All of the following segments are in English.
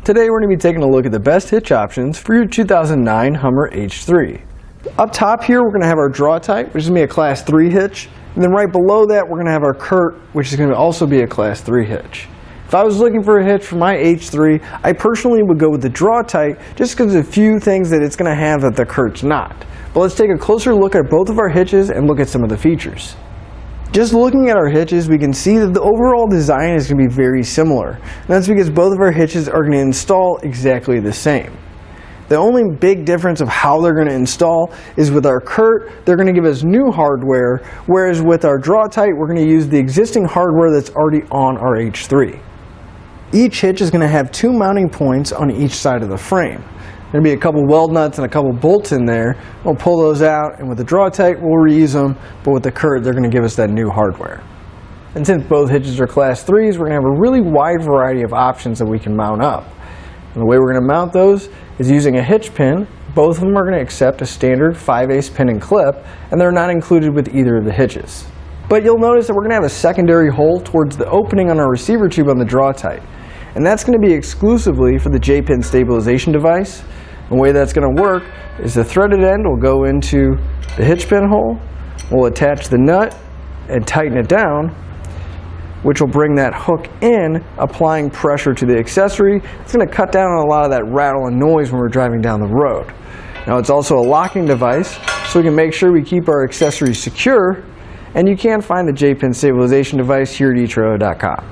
Today we're going to be taking a look at the best hitch options for your 2009 Hummer H3. Up top here we're going to have our Draw-Tite, which is going to be a Class 3 hitch, and then right below that we're going to have our CURT, which is going to also be a Class 3 hitch. If I was looking for a hitch for my H3, I personally would go with the Draw-Tite just because of a few things that it's going to have that the CURT's not. But let's take a closer look at both of our hitches and look at some of the features. Just looking at our hitches, we can see that the overall design is going to be very similar. And that's because both of our hitches are going to install exactly the same. The only big difference of how they're going to install is with our CURT, they're going to give us new hardware, whereas with our Draw-Tite, we're going to use the existing hardware that's already on our H3. Each hitch is going to have two mounting points on each side of the frame. There'll be a couple weld nuts and a couple bolts in there. We'll pull those out, and with the Draw-Tite we'll reuse them, but with the CURT they're going to give us that new hardware. And since both hitches are Class 3s, we're going to have a really wide variety of options that we can mount up. And the way we're going to mount those is using a hitch pin. Both of them are going to accept a standard 5/8 pin and clip, and they're not included with either of the hitches. But you'll notice that we're going to have a secondary hole towards the opening on our receiver tube on the Draw-Tite. And that's going to be exclusively for the J-pin stabilization device. The way that's going to work is the threaded end will go into the hitch pin hole, we'll attach the nut and tighten it down, which will bring that hook in, applying pressure to the accessory. It's going to cut down on a lot of that rattle and noise when we're driving down the road. Now it's also a locking device, so we can make sure we keep our accessories secure, and you can find the J-pin stabilization device here at etrailer.com.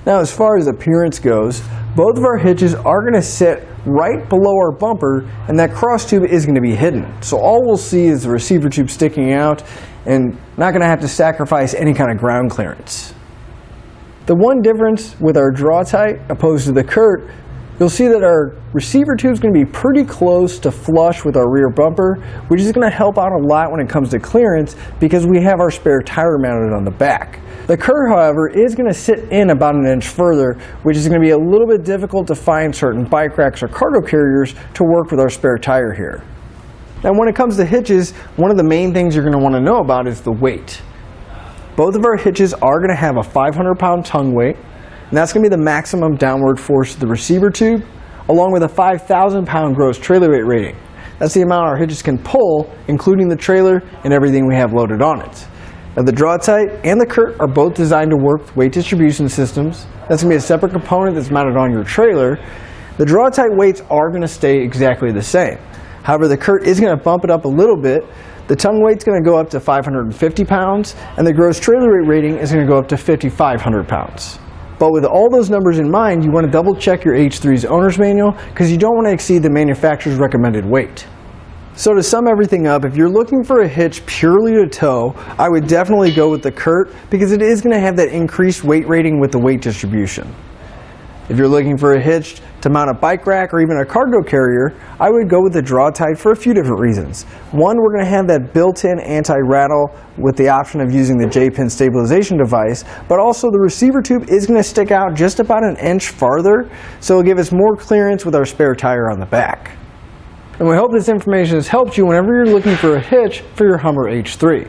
Now as far as appearance goes, both of our hitches are going to sit right below our bumper, and that cross tube is going to be hidden. So all we'll see is the receiver tube sticking out, and not going to have to sacrifice any kind of ground clearance. The one difference with our Draw-Tite opposed to the CURT, you'll see that our receiver tube is going to be pretty close to flush with our rear bumper, which is going to help out a lot when it comes to clearance because we have our spare tire mounted on the back. The CURT, however, is going to sit in about an inch further, which is going to be a little bit difficult to find certain bike racks or cargo carriers to work with our spare tire here. Now when it comes to hitches, one of the main things you're going to want to know about is the weight. Both of our hitches are going to have a 500-pound tongue weight, and that's going to be the maximum downward force of the receiver tube, along with a 5,000-pound gross trailer weight rating. That's the amount our hitches can pull, including the trailer and everything we have loaded on it. Now the Draw-Tite and the CURT are both designed to work with weight distribution systems. That's going to be a separate component that's mounted on your trailer. The Draw-Tite weights are going to stay exactly the same. However, the CURT is going to bump it up a little bit. The tongue weight's going to go up to 550 pounds, and the gross trailer weight rating is going to go up to 5,500 pounds. But with all those numbers in mind, you want to double check your H3's owner's manual because you don't want to exceed the manufacturer's recommended weight. So to sum everything up, if you're looking for a hitch purely to tow, I would definitely go with the CURT because it is going to have that increased weight rating with the weight distribution. If you're looking for a hitch to mount a bike rack or even a cargo carrier, I would go with the Draw-Tite for a few different reasons. One, we're going to have that built-in anti-rattle with the option of using the J-pin stabilization device, but also the receiver tube is going to stick out just about an inch farther, so it'll give us more clearance with our spare tire on the back. And we hope this information has helped you whenever you're looking for a hitch for your Hummer H3.